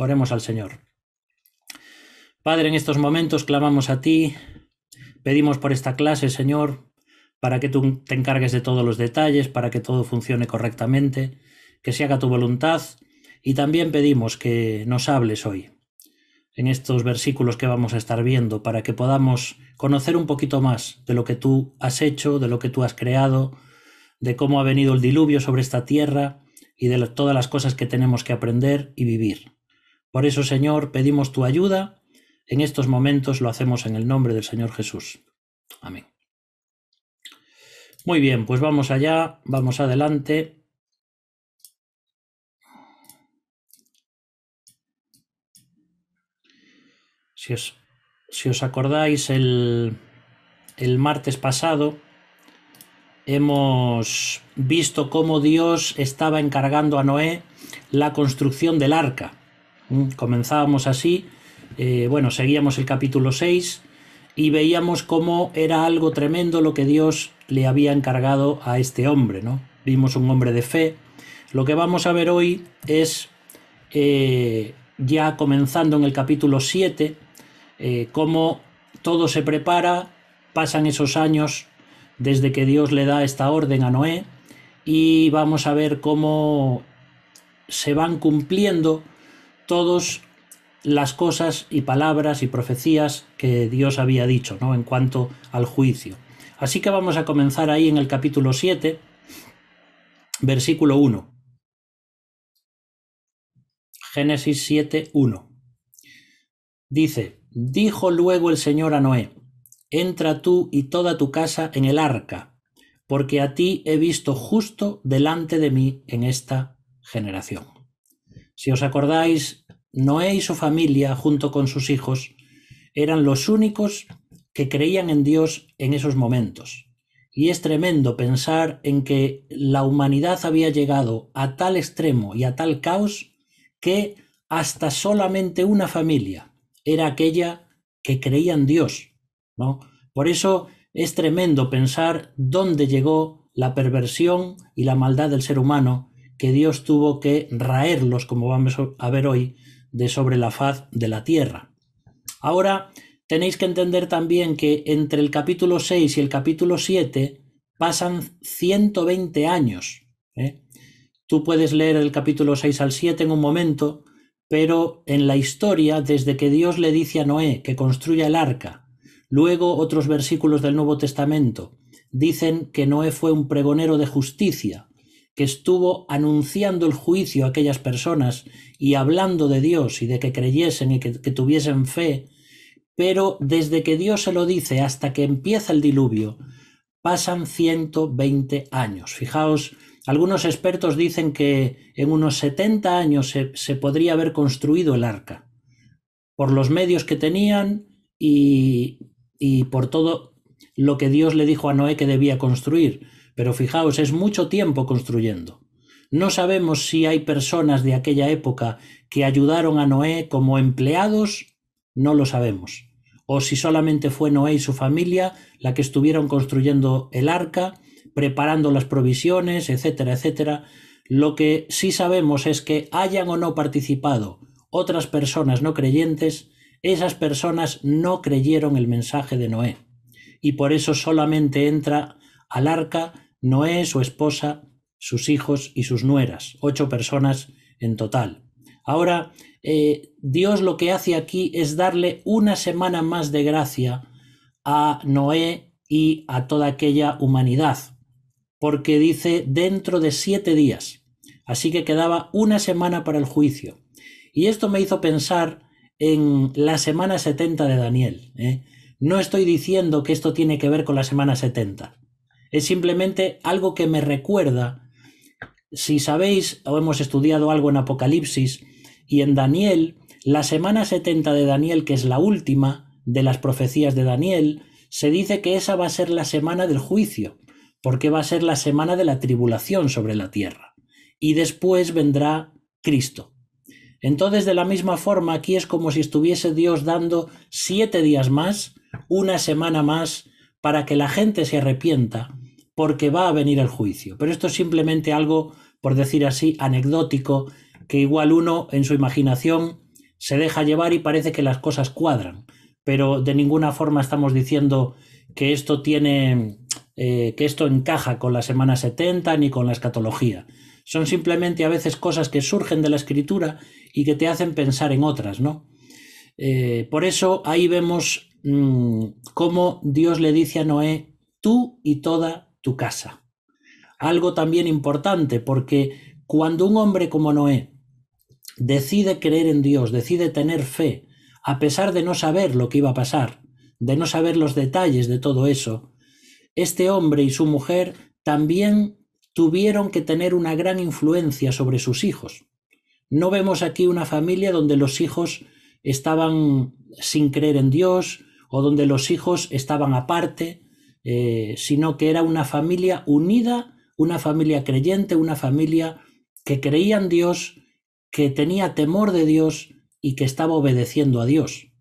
Oremos al Señor. Padre, en estos momentos clamamos a ti, pedimos por esta clase, Señor, para que tú te encargues de todos los detalles, para que todo funcione correctamente, que se haga tu voluntad, y también pedimos que nos hables hoy, en estos versículos que vamos a estar viendo, para que podamos conocer un poquito más de lo que tú has hecho, de lo que tú has creado, de cómo ha venido el diluvio sobre esta tierra y de todas las cosas que tenemos que aprender y vivir. Por eso, Señor, pedimos tu ayuda. En estos momentos lo hacemos en el nombre del Señor Jesús. Amén. Muy bien, pues vamos allá, vamos adelante. Si os acordáis, el martes pasado hemos visto cómo Dios estaba encargando a Noé la construcción del arca. Comenzábamos así, seguíamos el capítulo 6 y veíamos cómo era algo tremendo lo que Dios le había encargado a este hombre, ¿no? Vimos un hombre de fe. Lo que vamos a ver hoy es, ya comenzando en el capítulo 7, cómo todo se prepara, pasan esos años desde que Dios le da esta orden a Noé, y vamos a ver cómo se van cumpliendo todas las cosas y palabras y profecías que Dios había dicho, ¿no?, en cuanto al juicio. Así que vamos a comenzar ahí en el capítulo 7, versículo 1. Génesis 7, 1. Dice: dijo luego el Señor a Noé: entra tú y toda tu casa en el arca, porque a ti he visto justo delante de mí en esta generación. Si os acordáis, Noé y su familia, junto con sus hijos, eran los únicos que creían en Dios en esos momentos. Y es tremendo pensar en que la humanidad había llegado a tal extremo y a tal caos que hasta solamente una familia era aquella que creía en Dios, ¿no? Por eso es tremendo pensar dónde llegó la perversión y la maldad del ser humano, que Dios tuvo que raerlos, como vamos a ver hoy, de sobre la faz de la tierra. Ahora tenéis que entender también que entre el capítulo 6 y el capítulo 7 pasan 120 años. Tú puedes leer el capítulo 6 al 7 en un momento, pero en la historia, desde que Dios le dice a Noé que construya el arca, luego otros versículos del Nuevo Testamento dicen que Noé fue un pregonero de justicia, que estuvo anunciando el juicio a aquellas personas y hablando de Dios y de que creyesen y que tuviesen fe, pero desde que Dios se lo dice hasta que empieza el diluvio, pasan 120 años. Fijaos, algunos expertos dicen que en unos 70 años se podría haber construido el arca, por los medios que tenían y por todo lo que Dios le dijo a Noé que debía construir. Pero fijaos, es mucho tiempo construyendo. No sabemos si hay personas de aquella época que ayudaron a Noé como empleados, no lo sabemos. O si solamente fue Noé y su familia la que estuvieron construyendo el arca, preparando las provisiones, etcétera, etcétera. Lo que sí sabemos es que hayan o no participado otras personas no creyentes, esas personas no creyeron el mensaje de Noé. Y por eso solamente entra al arca Noé, su esposa, sus hijos y sus nueras, 8 personas en total. Ahora, Dios lo que hace aquí es darle una semana más de gracia a Noé y a toda aquella humanidad, porque dice dentro de 7 días, así que quedaba una semana para el juicio. Y esto me hizo pensar en la semana 70 de Daniel. No estoy diciendo que esto tiene que ver con la semana 70. Es simplemente algo que me recuerda. Si sabéis o hemos estudiado algo en Apocalipsis y en Daniel, la semana 70 de Daniel, que es la última de las profecías de Daniel, se dice que esa va a ser la semana del juicio, porque va a ser la semana de la tribulación sobre la tierra. Y después vendrá Cristo. Entonces, de la misma forma, aquí es como si estuviese Dios dando 7 días más, una semana más, para que la gente se arrepienta, porque va a venir el juicio. Pero esto es simplemente algo, por decir así, anecdótico, que igual uno en su imaginación se deja llevar y parece que las cosas cuadran, pero de ninguna forma estamos diciendo que esto que esto encaja con la semana 70 ni con la escatología. Son simplemente a veces cosas que surgen de la Escritura y que te hacen pensar en otras, ¿no? Por eso ahí vemos cómo Dios le dice a Noé: tú y toda tu casa. Algo también importante, porque cuando un hombre como Noé decide creer en Dios, decide tener fe, a pesar de no saber lo que iba a pasar, de no saber los detalles de todo eso, este hombre y su mujer también tuvieron que tener una gran influencia sobre sus hijos. No vemos aquí una familia donde los hijos estaban sin creer en Dios o donde los hijos estaban aparte, sino que era una familia unida, una familia creyente, una familia que creía en Dios, que tenía temor de Dios y que estaba obedeciendo a Dios.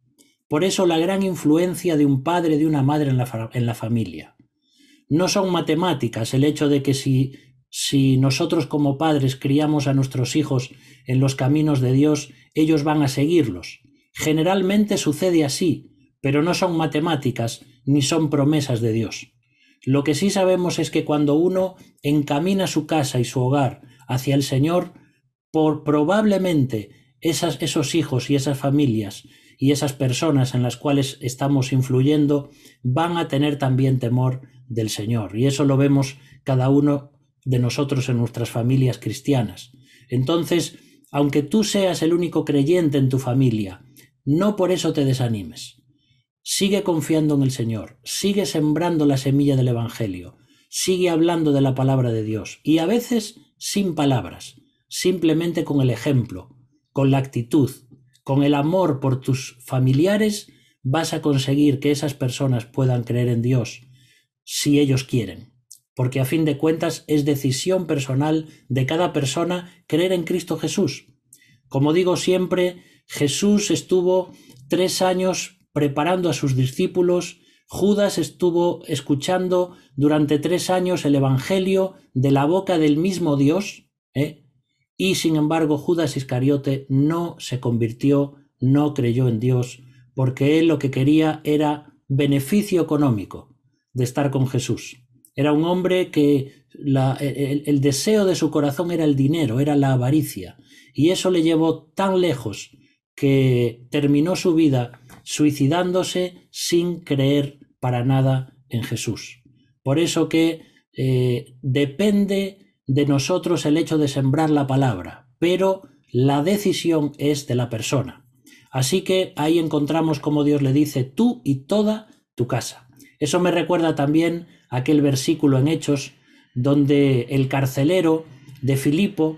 Por eso la gran influencia de un padre, de una madre en la familia. No son matemáticas el hecho de que si nosotros como padres criamos a nuestros hijos en los caminos de Dios, ellos van a seguirlos. Generalmente sucede así, pero no son matemáticas ni son promesas de Dios. Lo que sí sabemos es que cuando uno encamina su casa y su hogar hacia el Señor, probablemente esos hijos y esas familias y esas personas en las cuales estamos influyendo van a tener también temor del Señor. Y eso lo vemos cada uno de nosotros en nuestras familias cristianas. Entonces, aunque tú seas el único creyente en tu familia, no por eso te desanimes. Sigue confiando en el Señor, sigue sembrando la semilla del Evangelio, sigue hablando de la palabra de Dios, y a veces sin palabras, simplemente con el ejemplo, con la actitud, con el amor por tus familiares, vas a conseguir que esas personas puedan creer en Dios, si ellos quieren. Porque a fin de cuentas es decisión personal de cada persona creer en Cristo Jesús. Como digo siempre, Jesús estuvo 3 años preparando a sus discípulos, Judas estuvo escuchando durante 3 años el Evangelio de la boca del mismo Dios, y sin embargo Judas Iscariote no se convirtió, no creyó en Dios, porque él lo que quería era beneficio económico de estar con Jesús. Era un hombre que el deseo de su corazón era el dinero, era la avaricia, y eso le llevó tan lejos que terminó su vida suicidándose sin creer para nada en Jesús. Por eso que depende de nosotros el hecho de sembrar la palabra, pero la decisión es de la persona. Así que ahí encontramos como Dios le dice: tú y toda tu casa. Eso me recuerda también aquel versículo en Hechos donde el carcelero de Filipo,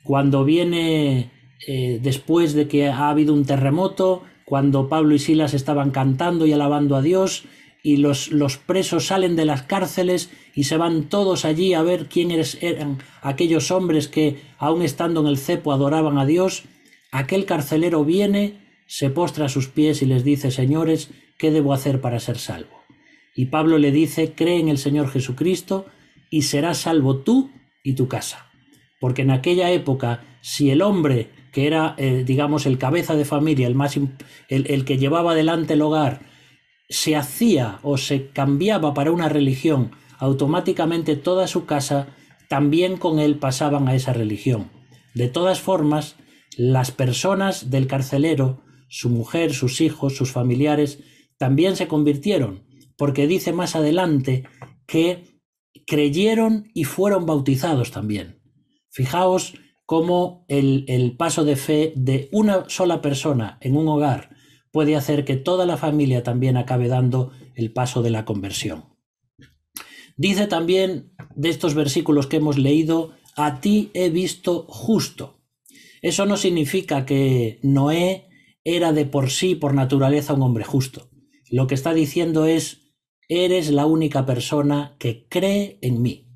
cuando viene después de que ha habido un terremoto, cuando Pablo y Silas estaban cantando y alabando a Dios, y los presos salen de las cárceles y se van todos allí a ver quiénes eran aquellos hombres que, aun estando en el cepo, adoraban a Dios. Aquel carcelero viene, se postra a sus pies y les dice: señores, ¿qué debo hacer para ser salvo? Y Pablo le dice: cree en el Señor Jesucristo y serás salvo tú y tu casa. Porque en aquella época, si el hombre que era, digamos, el cabeza de familia, el que llevaba adelante el hogar, se hacía o se cambiaba para una religión, automáticamente toda su casa también con él pasaban a esa religión. De todas formas, las personas del carcelero, su mujer, sus hijos, sus familiares, también se convirtieron, porque dice más adelante que creyeron y fueron bautizados también. Fijaos cómo el paso de fe de una sola persona en un hogar puede hacer que toda la familia también acabe dando el paso de la conversión. Dice también de estos versículos que hemos leído: a ti he visto justo. Eso no significa que Noé era de por sí, por naturaleza, un hombre justo. Lo que está diciendo es: eres la única persona que cree en mí.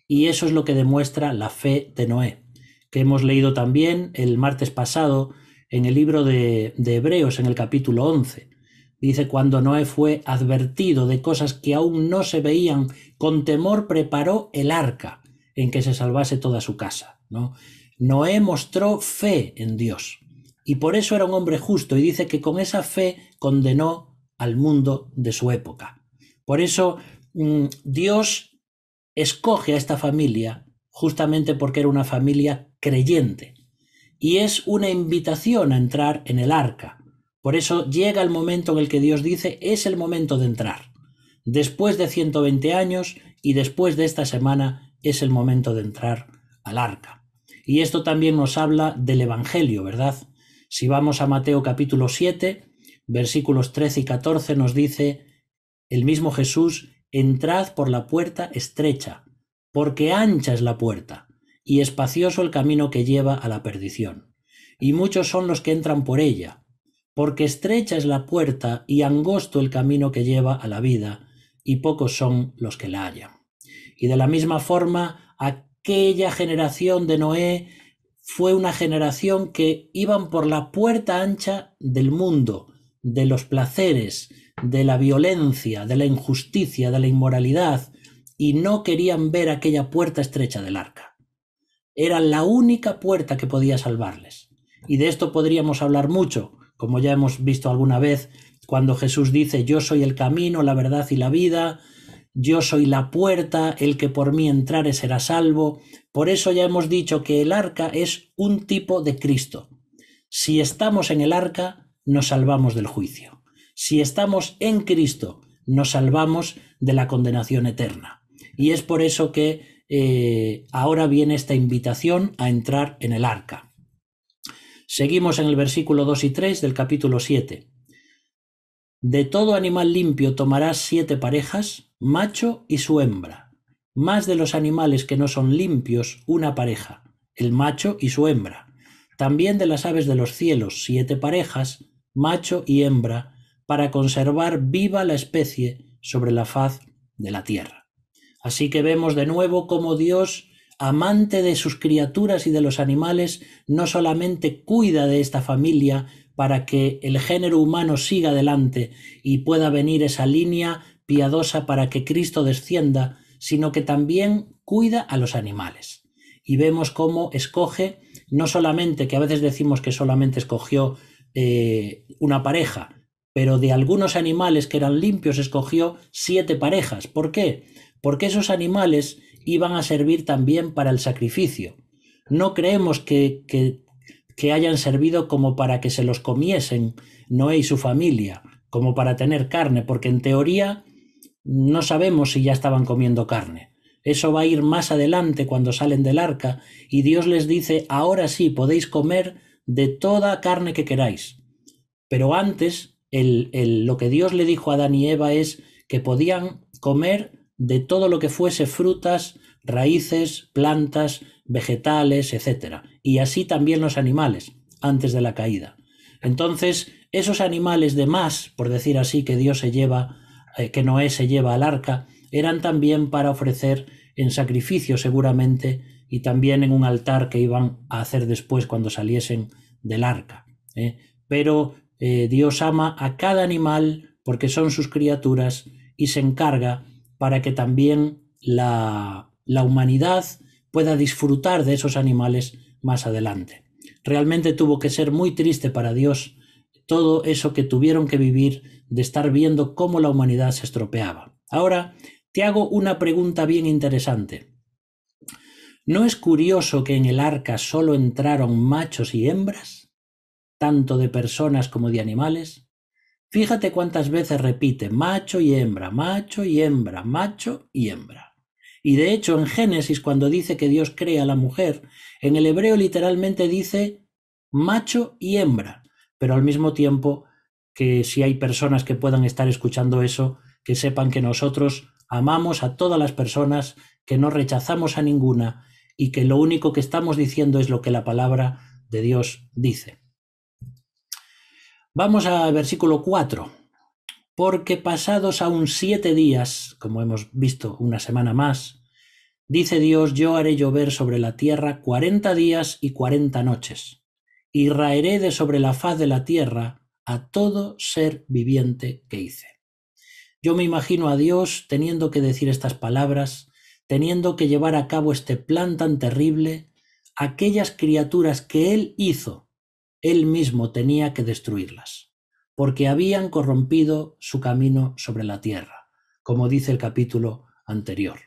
Y eso es lo que demuestra la fe de Noé, que hemos leído también el martes pasado en el libro de Hebreos, en el capítulo 11. Dice: cuando Noé fue advertido de cosas que aún no se veían, con temor preparó el arca en que se salvase toda su casa, ¿no? Noé mostró fe en Dios. y por eso era un hombre justo, y dice que con esa fe condenó al mundo de su época. Por eso Dios escoge a esta familia justamente porque era una familia creyente, y es una invitación a entrar en el arca. Por eso llega el momento en el que Dios dice, es el momento de entrar. Después de 120 años y después de esta semana es el momento de entrar al arca. Y esto también nos habla del Evangelio, ¿verdad? Si vamos a Mateo capítulo 7, versículos 13 y 14 nos dice el mismo Jesús, entrad por la puerta estrecha, porque ancha es la puerta, y espacioso el camino que lleva a la perdición, y muchos son los que entran por ella, porque estrecha es la puerta y angosto el camino que lleva a la vida, y pocos son los que la hallan. Y de la misma forma, aquella generación de Noé fue una generación que iban por la puerta ancha del mundo, de los placeres, de la violencia, de la injusticia, de la inmoralidad, y no querían ver aquella puerta estrecha del arca. Era la única puerta que podía salvarles. Y de esto podríamos hablar mucho, como ya hemos visto alguna vez, cuando Jesús dice, yo soy el camino, la verdad y la vida, yo soy la puerta, el que por mí entrare será salvo. Por eso ya hemos dicho que el arca es un tipo de Cristo. Si estamos en el arca, nos salvamos del juicio. Si estamos en Cristo, nos salvamos de la condenación eterna. Y es por eso que ahora viene esta invitación a entrar en el arca. Seguimos en el versículo 2 y 3 del capítulo 7. De todo animal limpio tomarás 7 parejas, macho y su hembra. Más de los animales que no son limpios, una pareja, el macho y su hembra. También de las aves de los cielos, 7 parejas, macho y hembra, para conservar viva la especie sobre la faz de la tierra. Así que vemos de nuevo cómo Dios, amante de sus criaturas y de los animales, no solamente cuida de esta familia para que el género humano siga adelante y pueda venir esa línea piadosa para que Cristo descienda, sino que también cuida a los animales. Y vemos cómo escoge, no solamente, que a veces decimos que solamente escogió una pareja, pero de algunos animales que eran limpios escogió 7 parejas. ¿Por qué? Porque esos animales iban a servir también para el sacrificio. No creemos que hayan servido como para que se los comiesen Noé y su familia, como para tener carne, porque en teoría no sabemos si ya estaban comiendo carne. Eso va a ir más adelante cuando salen del arca y Dios les dice, ahora sí podéis comer de toda carne que queráis. Pero antes, lo que Dios le dijo a Adán y Eva es que podían comer de todo lo que fuese frutas, raíces, plantas, vegetales, etc. Y así también los animales, antes de la caída. Entonces, esos animales de más, por decir así, que Dios se lleva, que Noé se lleva al arca, eran también para ofrecer en sacrificio seguramente y también en un altar que iban a hacer después cuando saliesen del arca. Pero Dios ama a cada animal porque son sus criaturas y se encarga para que también la humanidad pueda disfrutar de esos animales más adelante. Realmente tuvo que ser muy triste para Dios todo eso que tuvieron que vivir de estar viendo cómo la humanidad se estropeaba. Ahora, te hago una pregunta bien interesante. ¿No es curioso que en el arca solo entraron machos y hembras, tanto de personas como de animales? Fíjate cuántas veces repite macho y hembra, macho y hembra, macho y hembra. Y de hecho en Génesis, cuando dice que Dios crea a la mujer, en el hebreo literalmente dice macho y hembra, pero al mismo tiempo que si hay personas que puedan estar escuchando eso, que sepan que nosotros amamos a todas las personas, que no rechazamos a ninguna y que lo único que estamos diciendo es lo que la palabra de Dios dice. Vamos al versículo 4. Porque pasados aún 7 días, como hemos visto una semana más, dice Dios, yo haré llover sobre la tierra 40 días y 40 noches, y raeré de sobre la faz de la tierra a todo ser viviente que hice. Yo me imagino a Dios teniendo que decir estas palabras, teniendo que llevar a cabo este plan tan terrible, aquellas criaturas que Él hizo, él mismo tenía que destruirlas, porque habían corrompido su camino sobre la tierra, como dice el capítulo anterior.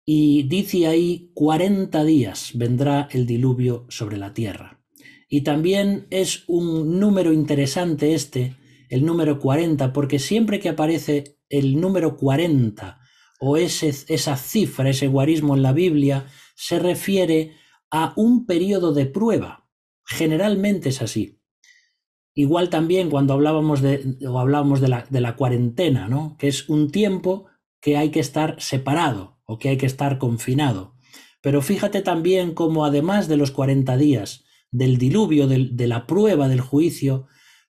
Y dice ahí 40 días vendrá el diluvio sobre la tierra. Y también es un número interesante el número 40, porque siempre que aparece el número 40 o esa cifra, ese guarismo en la Biblia, se refiere a un periodo de prueba. Generalmente es así. Igual también cuando hablábamos de la cuarentena, ¿no? Que es un tiempo que hay que estar separado o que hay que estar confinado. Pero fíjate también cómo además de los 40 días del diluvio, de la prueba del juicio,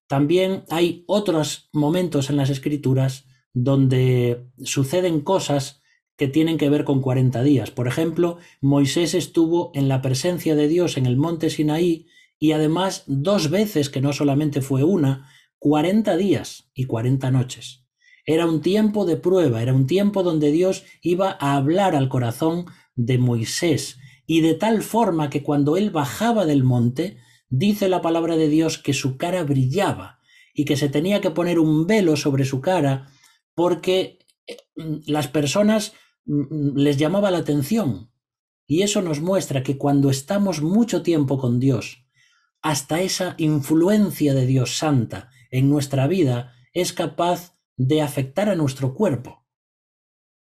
también hay otros momentos en las Escrituras donde suceden cosas que tienen que ver con 40 días. Por ejemplo, Moisés estuvo en la presencia de Dios en el monte Sinaí y además 2 veces, que no solamente fue una, 40 días y 40 noches. Era un tiempo de prueba, era un tiempo donde Dios iba a hablar al corazón de Moisés, y de tal forma que cuando él bajaba del monte, dice la palabra de Dios que su cara brillaba y que se tenía que poner un velo sobre su cara porque las personas les llamaba la atención. Y eso nos muestra que cuando estamos mucho tiempo con Dios, hasta esa influencia de Dios santa en nuestra vida es capaz de afectar a nuestro cuerpo.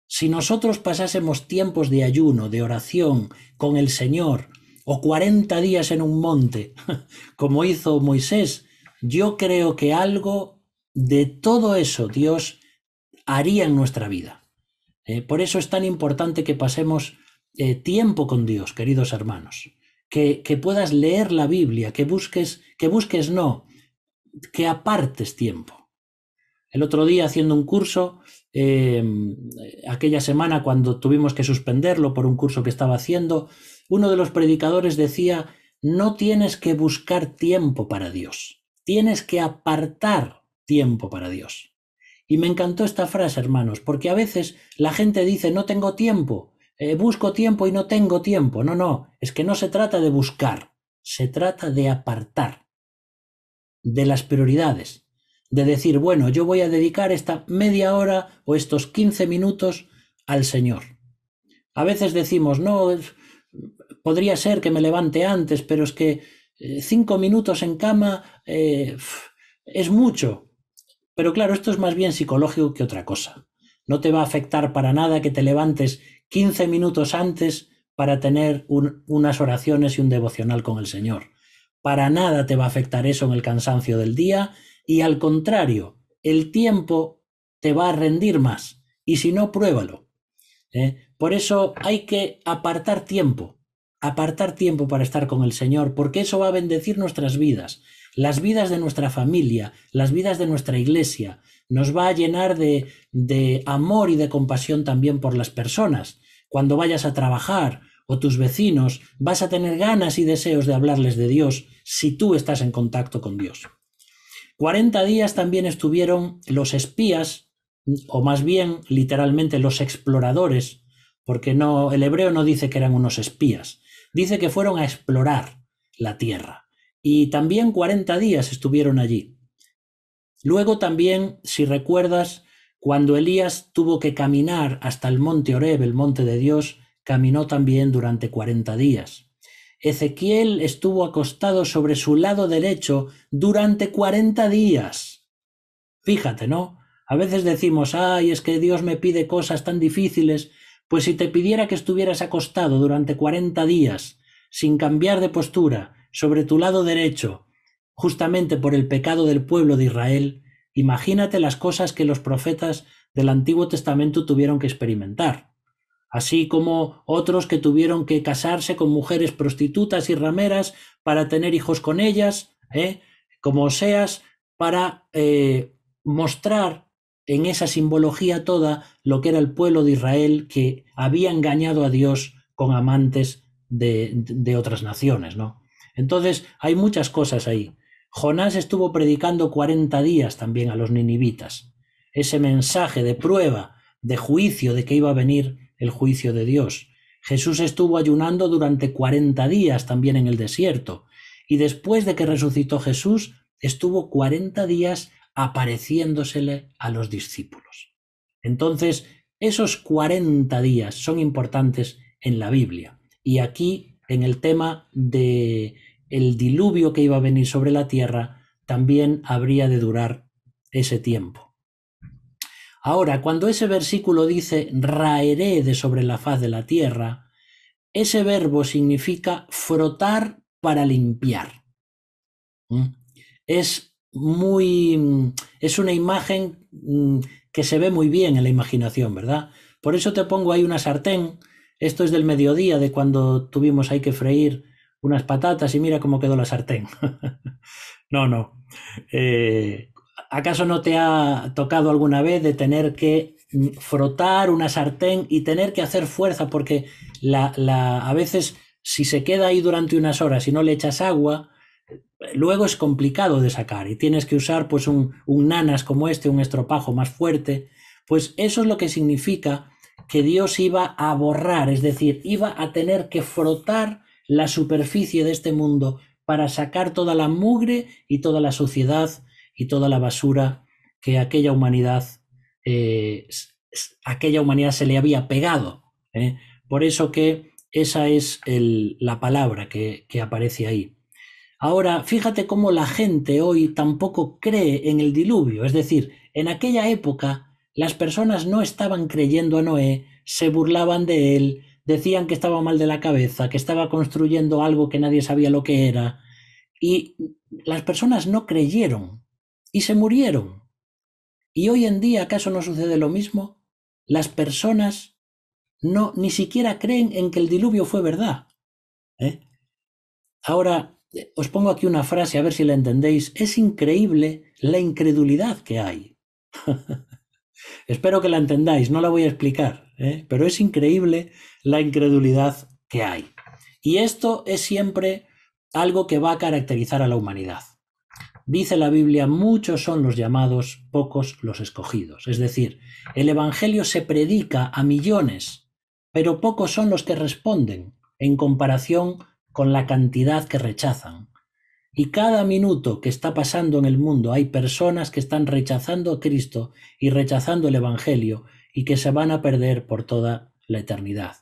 Si nosotros pasásemos tiempos de ayuno, de oración con el Señor, o 40 días en un monte, como hizo Moisés, yo creo que algo de todo eso Dios haría en nuestra vida. Por eso es tan importante que pasemos tiempo con Dios, queridos hermanos. Que puedas leer la Biblia, que busques no, que apartes tiempo. El otro día haciendo un curso, aquella semana cuando tuvimos que suspenderlo por un curso que estaba haciendo, uno de los predicadores decía: no tienes que buscar tiempo para Dios, tienes que apartar tiempo para Dios. Y me encantó esta frase, hermanos, porque a veces la gente dice: no tengo tiempo, busco tiempo y no tengo tiempo. No, es que no se trata de buscar, se trata de apartar de las prioridades, de decir, bueno, yo voy a dedicar esta media hora o estos 15 minutos al Señor. A veces decimos, no, podría ser que me levante antes, pero es que 5 minutos en cama es mucho. Pero claro, esto es más bien psicológico que otra cosa. No te va a afectar para nada que te levantes 15 minutos antes para tener unas oraciones y un devocional con el Señor. Para nada te va a afectar eso en el cansancio del día, y al contrario, el tiempo te va a rendir más. Y si no, pruébalo. Por eso hay que apartar tiempo para estar con el Señor, porque eso va a bendecir nuestras vidas, las vidas de nuestra familia, las vidas de nuestra iglesia. Nos va a llenar de amor y de compasión también por las personas. Cuando vayas a trabajar o tus vecinos, vas a tener ganas y deseos de hablarles de Dios si tú estás en contacto con Dios. 40 días también estuvieron los espías, o más bien literalmente los exploradores, porque el hebreo no dice que eran unos espías, dice que fueron a explorar la tierra. Y también 40 días estuvieron allí. Luego también, si recuerdas, cuando Elías tuvo que caminar hasta el monte Horeb, el monte de Dios, caminó también durante 40 días. Ezequiel estuvo acostado sobre su lado derecho durante 40 días. Fíjate, ¿no? A veces decimos, ay, es que Dios me pide cosas tan difíciles. Pues si te pidiera que estuvieras acostado durante 40 días, sin cambiar de postura, sobre tu lado derecho, justamente por el pecado del pueblo de Israel, imagínate las cosas que los profetas del Antiguo Testamento tuvieron que experimentar. Así como otros que tuvieron que casarse con mujeres prostitutas y rameras para tener hijos con ellas, como Oseas, para mostrar en esa simbología toda lo que era el pueblo de Israel, que había engañado a Dios con amantes de otras naciones, ¿no? Entonces hay muchas cosas ahí. Jonás estuvo predicando 40 días también a los ninivitas, ese mensaje de prueba, de juicio, de que iba a venir el juicio de Dios. Jesús estuvo ayunando durante 40 días también en el desierto. y después de que resucitó Jesús, estuvo 40 días apareciéndosele a los discípulos. Entonces, esos 40 días son importantes en la Biblia. Y aquí, en el tema de el diluvio que iba a venir sobre la tierra, también habría de durar ese tiempo. Ahora, cuando ese versículo dice raeré de sobre la faz de la tierra, ese verbo significa frotar para limpiar. Es una imagen que se ve muy bien en la imaginación, ¿verdad? Por eso te pongo ahí una sartén. Esto es del mediodía, de cuando tuvimos ahí que freír unas patatas, y mira cómo quedó la sartén. No. ¿Acaso no te ha tocado alguna vez de tener que frotar una sartén y tener que hacer fuerza? Porque a veces, si se queda ahí durante unas horas y no le echas agua, luego es complicado de sacar y tienes que usar pues un nanas como este, un estropajo más fuerte. Pues eso es lo que significa que Dios iba a borrar, es decir, iba a tener que frotar la superficie de este mundo para sacar toda la mugre y toda la suciedad y toda la basura que aquella humanidad se le había pegado. Por eso que esa es la palabra que aparece ahí. Ahora, fíjate cómo la gente hoy tampoco cree en el diluvio. Es decir, en aquella época las personas no estaban creyendo a Noé, se burlaban de él, decían que estaba mal de la cabeza, que estaba construyendo algo que nadie sabía lo que era, y las personas no creyeron y se murieron. ¿Y hoy en día acaso no sucede lo mismo? Las personas ni siquiera creen en que el diluvio fue verdad. Ahora, os pongo aquí una frase a ver si la entendéis. Es increíble la incredulidad que hay. Espero que la entendáis, no la voy a explicar, pero es increíble la incredulidad que hay. Y esto es siempre algo que va a caracterizar a la humanidad. Dice la Biblia, muchos son los llamados, pocos los escogidos. Es decir, el Evangelio se predica a millones, pero pocos son los que responden en comparación con la cantidad que rechazan. Y cada minuto que está pasando en el mundo hay personas que están rechazando a Cristo y rechazando el Evangelio y que se van a perder por toda la eternidad.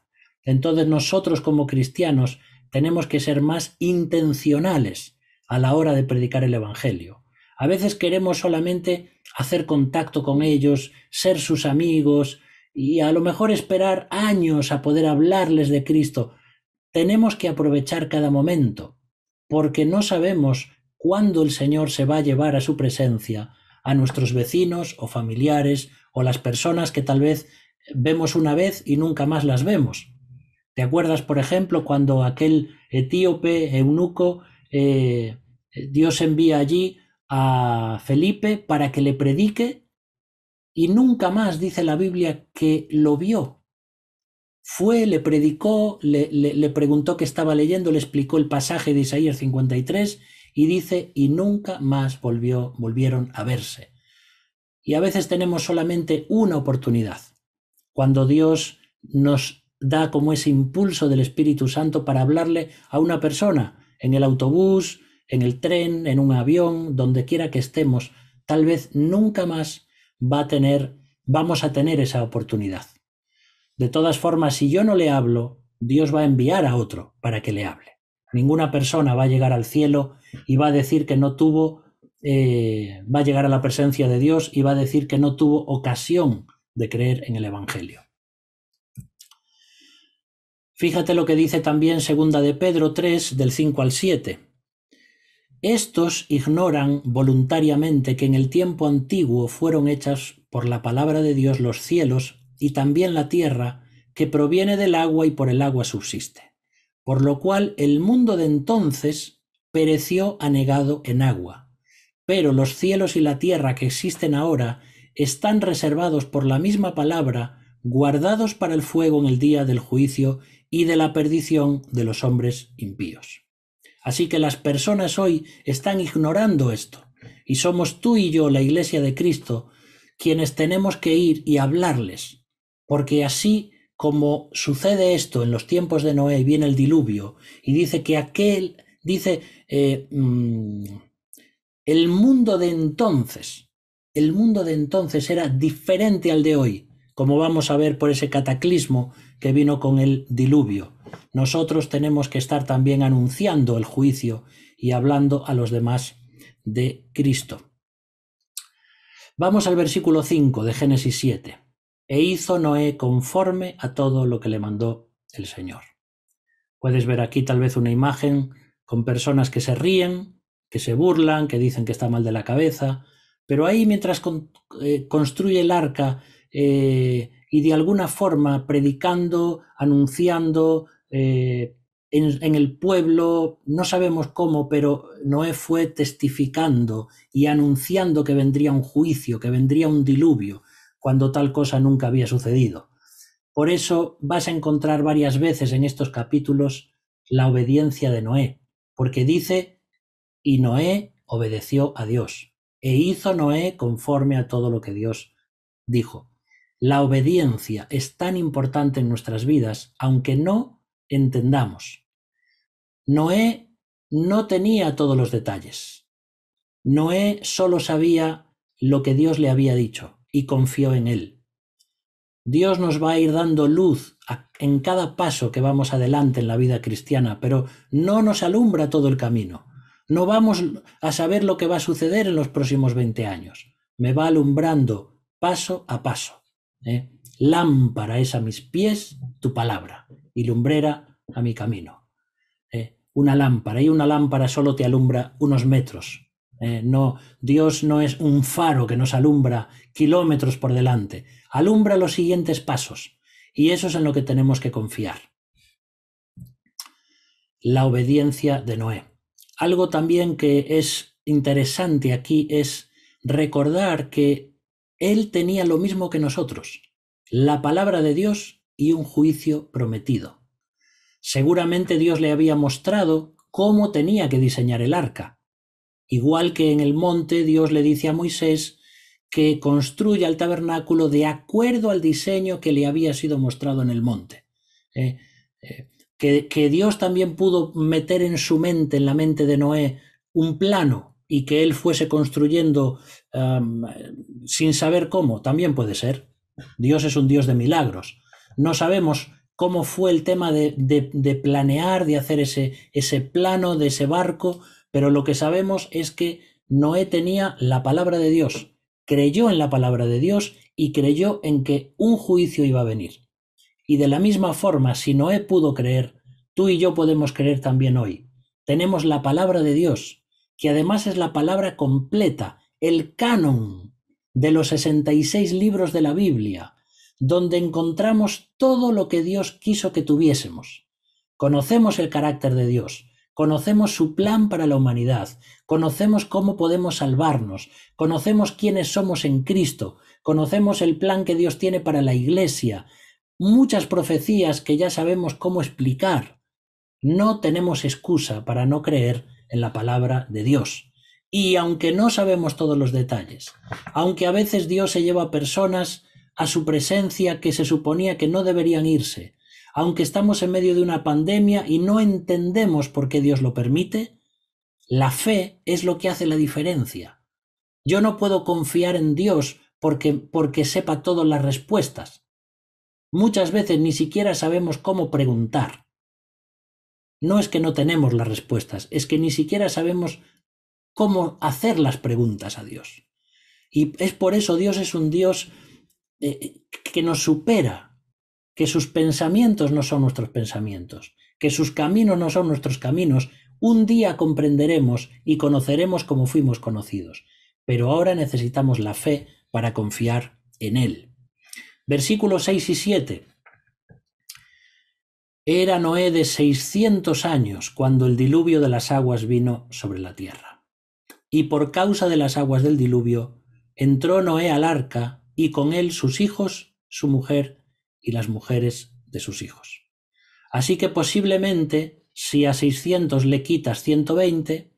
Entonces nosotros como cristianos tenemos que ser más intencionales a la hora de predicar el Evangelio. A veces queremos solamente hacer contacto con ellos, ser sus amigos y a lo mejor esperar años a poder hablarles de Cristo. Tenemos que aprovechar cada momento, porque no sabemos cuándo el Señor se va a llevar a su presencia a nuestros vecinos o familiares o las personas que tal vez vemos una vez y nunca más las vemos. ¿Te acuerdas, por ejemplo, cuando aquel etíope eunuco, Dios envía allí a Felipe para que le predique y nunca más dice la Biblia que lo vio? Fue, le predicó, le preguntó qué estaba leyendo, le explicó el pasaje de Isaías 53 y dice, y nunca más volvieron a verse. Y a veces tenemos solamente una oportunidad, cuando Dios nos da como ese impulso del Espíritu Santo para hablarle a una persona, en el autobús, en el tren, en un avión, donde quiera que estemos, tal vez nunca más vamos a tener esa oportunidad. De todas formas, si yo no le hablo, Dios va a enviar a otro para que le hable. Ninguna persona va a llegar al cielo y va a decir que no tuvo, va a llegar a la presencia de Dios y va a decir que no tuvo ocasión de creer en el Evangelio. Fíjate lo que dice también 2 de Pedro 3, del 5 al 7. Estos ignoran voluntariamente que en el tiempo antiguo fueron hechas por la palabra de Dios los cielos y también la tierra, que proviene del agua y por el agua subsiste. Por lo cual el mundo de entonces pereció anegado en agua. Pero los cielos y la tierra que existen ahora están reservados por la misma palabra, guardados para el fuego en el día del juicio y de la perdición de los hombres impíos. Así que las personas hoy están ignorando esto, y somos tú y yo, la Iglesia de Cristo, quienes tenemos que ir y hablarles, porque así como sucede esto en los tiempos de Noé, viene el diluvio, y dice que aquel Dice, el mundo de entonces era diferente al de hoy, como vamos a ver por ese cataclismo que vino con el diluvio. Nosotros tenemos que estar también anunciando el juicio y hablando a los demás de Cristo. Vamos al versículo 5 de Génesis 7. E hizo Noé conforme a todo lo que le mandó el Señor. Puedes ver aquí tal vez una imagen con personas que se ríen, que se burlan, que dicen que está mal de la cabeza, pero ahí mientras construye el arca y de alguna forma predicando, anunciando en el pueblo, no sabemos cómo, pero Noé fue testificando y anunciando que vendría un juicio, que vendría un diluvio, cuando tal cosa nunca había sucedido. Por eso vas a encontrar varias veces en estos capítulos la obediencia de Noé, porque dice, y Noé obedeció a Dios, e hizo Noé conforme a todo lo que Dios dijo. La obediencia es tan importante en nuestras vidas, aunque no entendamos. Noé no tenía todos los detalles. Noé solo sabía lo que Dios le había dicho y confió en él. Dios nos va a ir dando luz en cada paso que vamos adelante en la vida cristiana, pero no nos alumbra todo el camino. No vamos a saber lo que va a suceder en los próximos 20 años. Me va alumbrando paso a paso. Lámpara es a mis pies tu palabra y lumbrera a mi camino. Una lámpara, y una lámpara solo te alumbra unos metros. No, Dios no es un faro que nos alumbra kilómetros por delante. Alumbra los siguientes pasos, y eso es en lo que tenemos que confiar. La obediencia de Noé. Algo también que es interesante aquí es recordar que él tenía lo mismo que nosotros, la palabra de Dios y un juicio prometido. Seguramente Dios le había mostrado cómo tenía que diseñar el arca. Igual que en el monte Dios le dice a Moisés que construya el tabernáculo de acuerdo al diseño que le había sido mostrado en el monte. Que Dios también pudo meter en su mente, en la mente de Noé, un plano y que él fuese construyendo sin saber cómo, también puede ser. Dios es un Dios de milagros. No sabemos cómo fue el tema de planear, de hacer ese plano de ese barco, pero lo que sabemos es que Noé tenía la palabra de Dios, creyó en la palabra de Dios y creyó en que un juicio iba a venir. Y de la misma forma, si Noé pudo creer, tú y yo podemos creer también hoy. Tenemos la palabra de Dios, que además es la palabra completa, el canon de los 66 libros de la Biblia, donde encontramos todo lo que Dios quiso que tuviésemos. Conocemos el carácter de Dios, conocemos su plan para la humanidad, conocemos cómo podemos salvarnos, conocemos quiénes somos en Cristo, conocemos el plan que Dios tiene para la Iglesia, muchas profecías que ya sabemos cómo explicar. No tenemos excusa para no creer en la palabra de Dios. Y aunque no sabemos todos los detalles, aunque a veces Dios se lleva a personas a su presencia que se suponía que no deberían irse, aunque estamos en medio de una pandemia y no entendemos por qué Dios lo permite, la fe es lo que hace la diferencia. Yo no puedo confiar en Dios porque sepa todas las respuestas. Muchas veces ni siquiera sabemos cómo preguntar. No es que no tenemos las respuestas, es que ni siquiera sabemos cómo hacer las preguntas a Dios. Y es por eso Dios es un Dios que nos supera, que sus pensamientos no son nuestros pensamientos, que sus caminos no son nuestros caminos. Un día comprenderemos y conoceremos como fuimos conocidos, pero ahora necesitamos la fe para confiar en Él. Versículos 6 y 7. Era Noé de 600 años cuando el diluvio de las aguas vino sobre la tierra. Y por causa de las aguas del diluvio, entró Noé al arca, y con él sus hijos, su mujer y las mujeres de sus hijos. Así que posiblemente, si a 600 le quitas 120,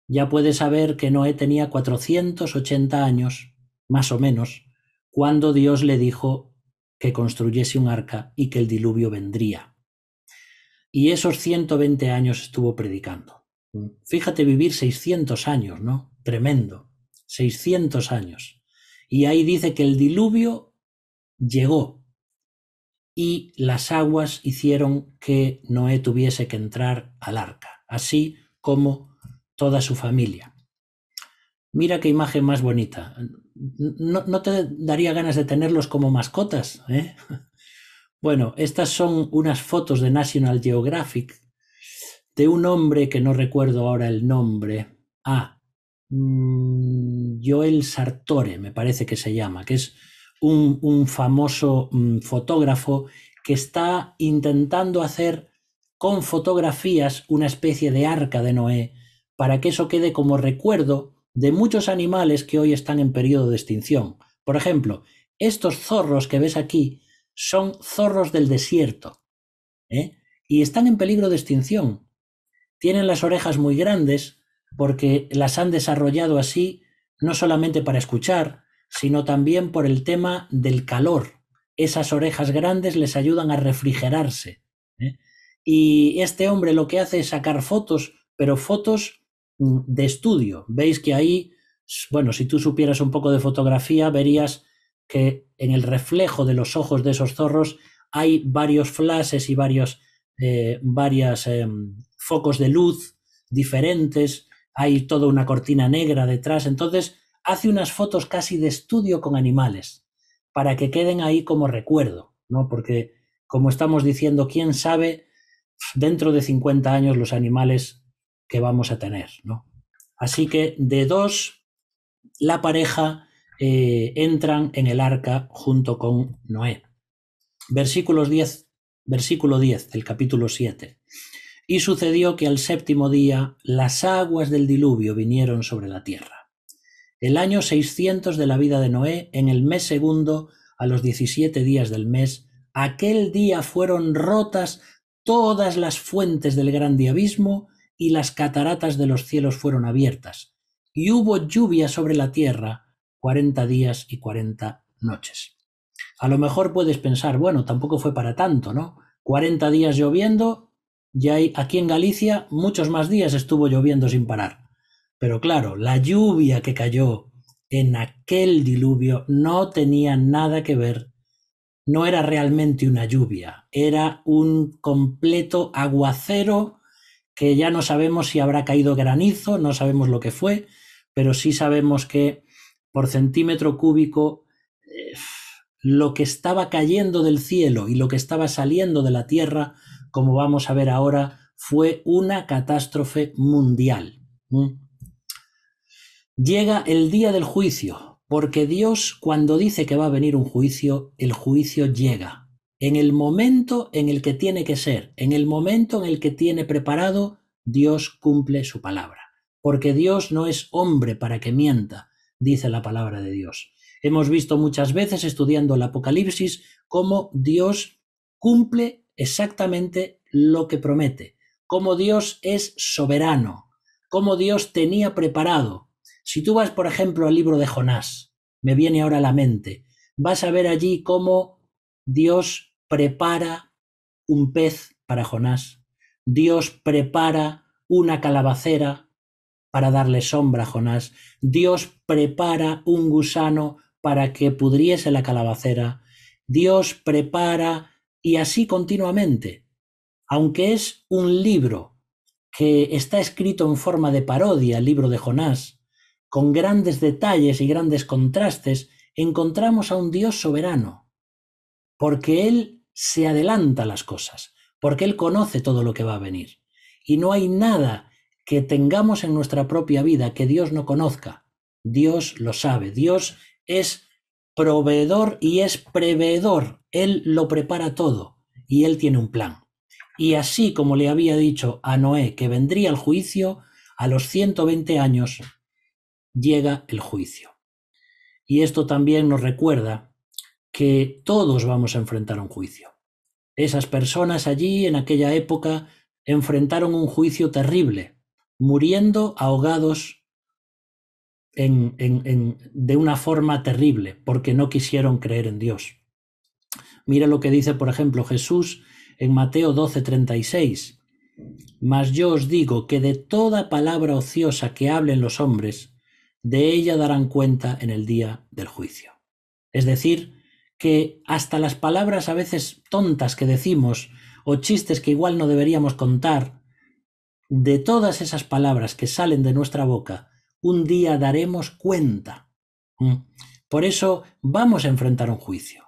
ya puedes saber que Noé tenía 480 años, más o menos, cuando Dios le dijo que construyese un arca y que el diluvio vendría. y esos 120 años estuvo predicando. Fíjate vivir 600 años, ¿no? Tremendo. 600 años. Y ahí dice que el diluvio llegó y las aguas hicieron que Noé tuviese que entrar al arca, así como toda su familia. Mira qué imagen más bonita. ¿No te daría ganas de tenerlos como mascotas, eh? Bueno, estas son unas fotos de National Geographic de un hombre que no recuerdo ahora el nombre. Joel Sartore, me parece que se llama, que es un famoso fotógrafo que está intentando hacer con fotografías una especie de arca de Noé para que eso quede como recuerdo de muchos animales que hoy están en periodo de extinción. Por ejemplo, estos zorros que ves aquí son zorros del desierto, ¿eh? Y están en peligro de extinción. Tienen las orejas muy grandes porque las han desarrollado así no solamente para escuchar, sino también por el tema del calor. Esas orejas grandes les ayudan a refrigerarse, ¿eh? Y este hombre lo que hace es sacar fotos, pero fotos de estudio. Veis que ahí, bueno, si tú supieras un poco de fotografía, verías que en el reflejo de los ojos de esos zorros hay varios flashes y varios focos de luz diferentes, hay toda una cortina negra detrás, entonces hace unas fotos casi de estudio con animales para que queden ahí como recuerdo, ¿no? Porque, como estamos diciendo, quién sabe dentro de 50 años los animales que vamos a tener, ¿no? Así que de dos, la pareja entran en el arca junto con Noé. Versículo 10 del capítulo 7. Y sucedió que al séptimo día las aguas del diluvio vinieron sobre la tierra. El año 600 de la vida de Noé, en el mes segundo, a los 17 días del mes, aquel día fueron rotas todas las fuentes del grande abismo y las cataratas de los cielos fueron abiertas. Y hubo lluvia sobre la tierra 40 días y 40 noches. A lo mejor puedes pensar, bueno, tampoco fue para tanto, ¿no? 40 días lloviendo, ya hay, aquí en Galicia muchos más días estuvo lloviendo sin parar. Pero claro, la lluvia que cayó en aquel diluvio no tenía nada que ver, no era realmente una lluvia, era un completo aguacero que ya no sabemos si habrá caído granizo, no sabemos lo que fue, pero sí sabemos que por centímetro cúbico lo que estaba cayendo del cielo y lo que estaba saliendo de la tierra, como vamos a ver ahora, fue una catástrofe mundial. Llega el día del juicio, porque Dios, cuando dice que va a venir un juicio, el juicio llega. En el momento en el que tiene que ser, en el momento en el que tiene preparado, Dios cumple su palabra. Porque Dios no es hombre para que mienta, dice la palabra de Dios. Hemos visto muchas veces estudiando el Apocalipsis cómo Dios cumple exactamente lo que promete, cómo Dios es soberano, cómo Dios tenía preparado. Si tú vas, por ejemplo, al libro de Jonás, me viene ahora a la mente, vas a ver allí cómo Dios prepara un pez para Jonás, Dios prepara una calabacera para darle sombra a Jonás, Dios prepara un gusano para que pudriese la calabacera, Dios prepara y así continuamente. Aunque es un libro que está escrito en forma de parodia, el libro de Jonás, con grandes detalles y grandes contrastes, encontramos a un Dios soberano, porque Él se adelanta a las cosas, porque Él conoce todo lo que va a venir. Y no hay nada que tengamos en nuestra propia vida que Dios no conozca. Dios lo sabe. Dios es proveedor y es preveedor. Él lo prepara todo y Él tiene un plan. Y así como le había dicho a Noé que vendría el juicio, a los 120 años llega el juicio. Y esto también nos recuerda que todos vamos a enfrentar un juicio. Esas personas allí en aquella época enfrentaron un juicio terrible, muriendo ahogados de una forma terrible, porque no quisieron creer en Dios. Mira lo que dice, por ejemplo, Jesús en Mateo 12:36. Mas yo os digo que de toda palabra ociosa que hablen los hombres, de ella darán cuenta en el día del juicio. Es decir, que hasta las palabras a veces tontas que decimos o chistes que igual no deberíamos contar, de todas esas palabras que salen de nuestra boca, un día daremos cuenta. Por eso vamos a enfrentar un juicio.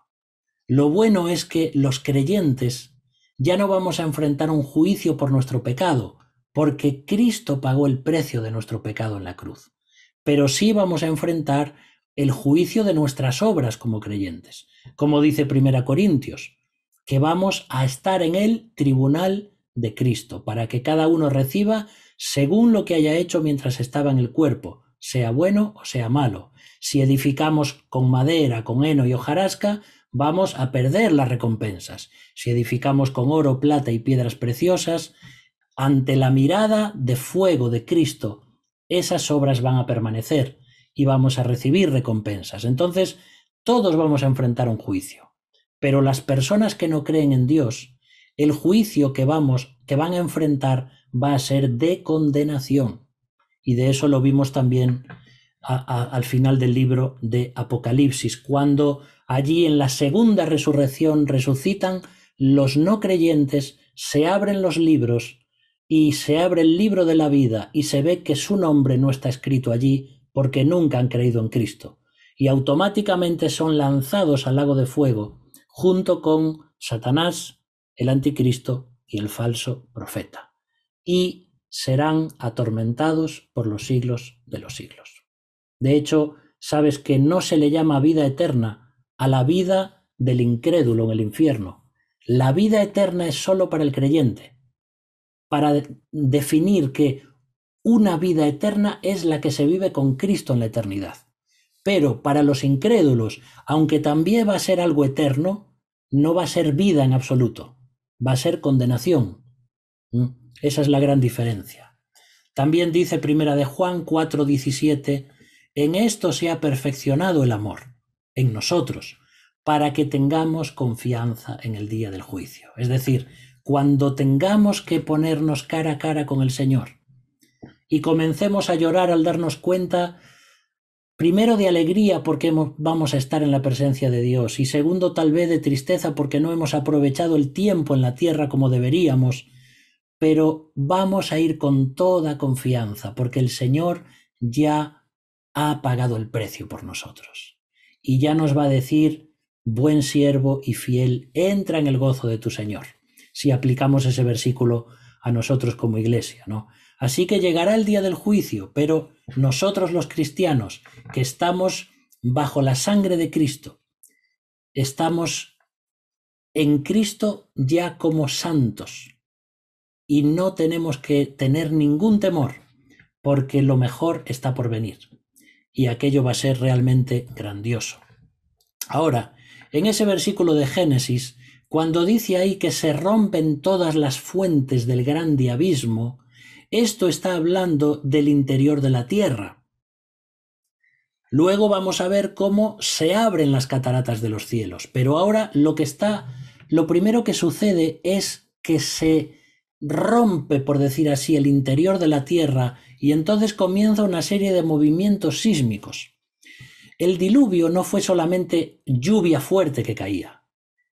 Lo bueno es que los creyentes ya no vamos a enfrentar un juicio por nuestro pecado, porque Cristo pagó el precio de nuestro pecado en la cruz. Pero sí vamos a enfrentar el juicio de nuestras obras como creyentes. Como dice 1 Corintios, que vamos a estar en el tribunal de Cristo, para que cada uno reciba según lo que haya hecho mientras estaba en el cuerpo, sea bueno o sea malo. Si edificamos con madera, con heno y hojarasca, vamos a perder las recompensas. Si edificamos con oro, plata y piedras preciosas, ante la mirada de fuego de Cristo, esas obras van a permanecer y vamos a recibir recompensas. Entonces, todos vamos a enfrentar un juicio. Pero las personas que no creen en Dios, el juicio que van a enfrentar va a ser de condenación. Y de eso lo vimos también al final del libro de Apocalipsis, cuando allí en la segunda resurrección resucitan los no creyentes, se abren los libros y se abre el libro de la vida y se ve que su nombre no está escrito allí porque nunca han creído en Cristo. Y automáticamente son lanzados al lago de fuego junto con Satanás, el anticristo y el falso profeta. Y serán atormentados por los siglos de los siglos. De hecho, sabes que no se le llama vida eterna a la vida del incrédulo en el infierno. La vida eterna es solo para el creyente, para definir que una vida eterna es la que se vive con Cristo en la eternidad. Pero para los incrédulos, aunque también va a ser algo eterno, no va a ser vida en absoluto, va a ser condenación. Esa es la gran diferencia. También dice Primera de Juan 4:17, en esto se ha perfeccionado el amor, en nosotros, para que tengamos confianza en el día del juicio. Es decir, cuando tengamos que ponernos cara a cara con el Señor y comencemos a llorar al darnos cuenta, primero de alegría porque vamos a estar en la presencia de Dios y segundo tal vez de tristeza porque no hemos aprovechado el tiempo en la tierra como deberíamos, pero vamos a ir con toda confianza porque el Señor ya ha pagado el precio por nosotros y ya nos va a decir, buen siervo y fiel, entra en el gozo de tu Señor, si aplicamos ese versículo a nosotros como iglesia, ¿no? Así que llegará el día del juicio, pero nosotros los cristianos que estamos bajo la sangre de Cristo, estamos en Cristo ya como santos y no tenemos que tener ningún temor porque lo mejor está por venir y aquello va a ser realmente grandioso. Ahora, en ese versículo de Génesis, cuando dice ahí que se rompen todas las fuentes del grande abismo, esto está hablando del interior de la tierra. Luego vamos a ver cómo se abren las cataratas de los cielos, pero ahora lo primero que sucede es que se rompe, por decir así, el interior de la tierra y entonces comienza una serie de movimientos sísmicos. El diluvio no fue solamente lluvia fuerte que caía.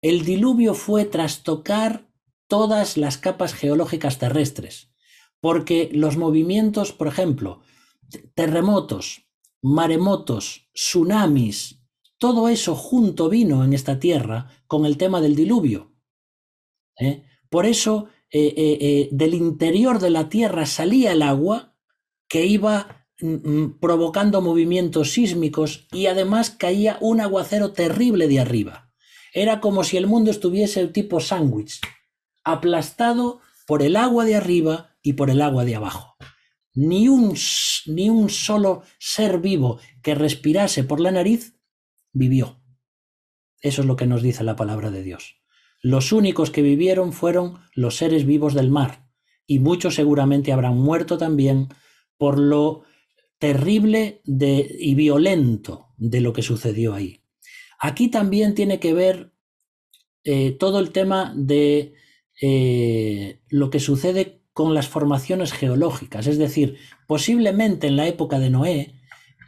El diluvio fue trastocar todas las capas geológicas terrestres, porque los movimientos, por ejemplo, terremotos, maremotos, tsunamis, todo eso junto vino en esta tierra con el tema del diluvio. Por eso, del interior de la tierra salía el agua que iba provocando movimientos sísmicos y además caía un aguacero terrible de arriba. Era como si el mundo estuviese tipo sándwich, aplastado por el agua de arriba y por el agua de abajo. Ni un solo ser vivo que respirase por la nariz vivió. Eso es lo que nos dice la palabra de Dios. Los únicos que vivieron fueron los seres vivos del mar, y muchos seguramente habrán muerto también por lo terrible y violento de lo que sucedió ahí. Aquí también tiene que ver todo el tema de lo que sucede con las formaciones geológicas. Es decir, posiblemente en la época de Noé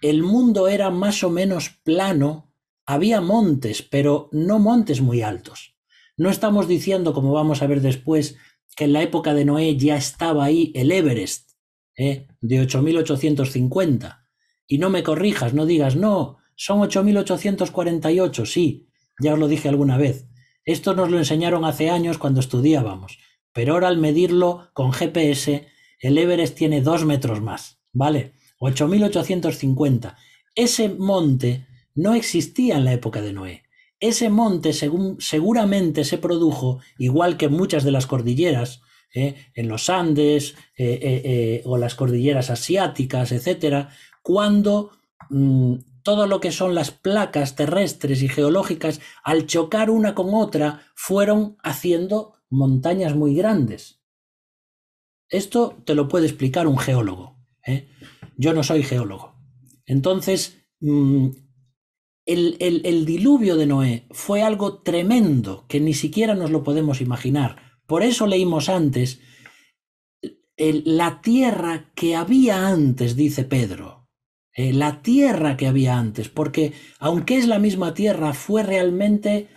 el mundo era más o menos plano, había montes, pero no montes muy altos. No estamos diciendo, como vamos a ver después, que en la época de Noé ya estaba ahí el Everest, de 8.850. Y no me corrijas, no digas, no, son 8.848, sí, ya os lo dije alguna vez. Esto nos lo enseñaron hace años cuando estudiábamos, pero ahora al medirlo con GPS, el Everest tiene 2 metros más, ¿vale? 8.850. Ese monte no existía en la época de Noé. Ese monte seguramente se produjo, igual que muchas de las cordilleras, en los Andes o las cordilleras asiáticas, etcétera, cuando todo lo que son las placas terrestres y geológicas, al chocar una con otra, fueron haciendo montañas muy grandes. Esto te lo puede explicar un geólogo. Yo no soy geólogo. Entonces, el diluvio de Noé fue algo tremendo que ni siquiera nos lo podemos imaginar. Por eso leímos antes la tierra que había antes, dice Pedro. La tierra que había antes, porque aunque es la misma tierra, fue realmente,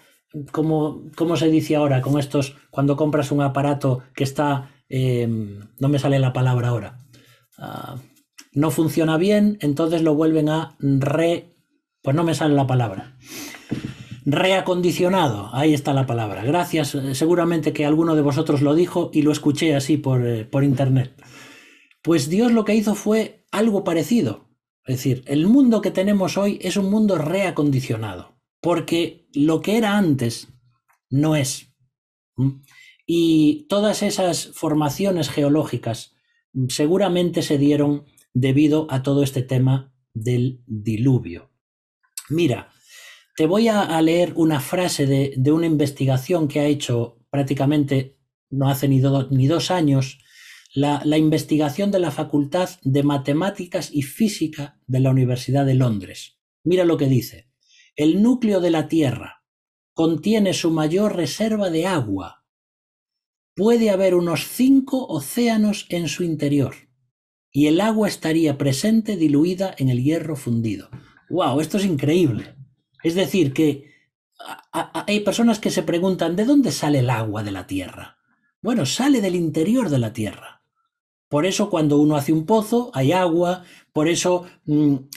como se dice ahora, con estos, cuando compras un aparato que está, no me sale la palabra ahora, no funciona bien, entonces lo vuelven a pues no me sale la palabra. Reacondicionado, ahí está la palabra. Gracias, seguramente que alguno de vosotros lo dijo y lo escuché así por internet. Pues Dios lo que hizo fue algo parecido. Es decir, el mundo que tenemos hoy es un mundo reacondicionado, porque lo que era antes no es. Y todas esas formaciones geológicas seguramente se dieron debido a todo este tema del diluvio. Mira, te voy a leer una frase de una investigación que ha hecho prácticamente, no hace ni 2 años, la investigación de la Facultad de Matemáticas y Física de la Universidad de Londres. Mira lo que dice. El núcleo de la Tierra contiene su mayor reserva de agua. Puede haber unos 5 océanos en su interior y el agua estaría presente diluida en el hierro fundido. ¡Wow! Esto es increíble. Es decir, que hay personas que se preguntan, ¿de dónde sale el agua de la Tierra? Bueno, sale del interior de la Tierra. Por eso cuando uno hace un pozo hay agua, por eso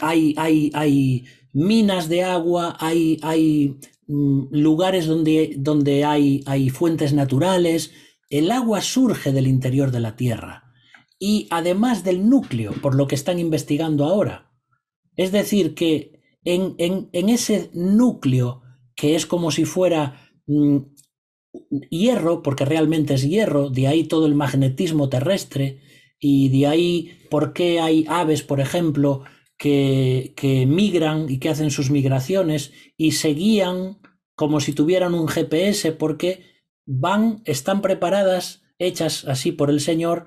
hay minas de agua, hay lugares donde hay fuentes naturales. El agua surge del interior de la Tierra y además del núcleo, por lo que están investigando ahora. Es decir, que en ese núcleo, que es como si fuera hierro, porque realmente es hierro, de ahí todo el magnetismo terrestre, y de ahí por qué hay aves, por ejemplo, que migran y que hacen sus migraciones y se guían como si tuvieran un GPS, porque están preparadas, hechas así por el Señor,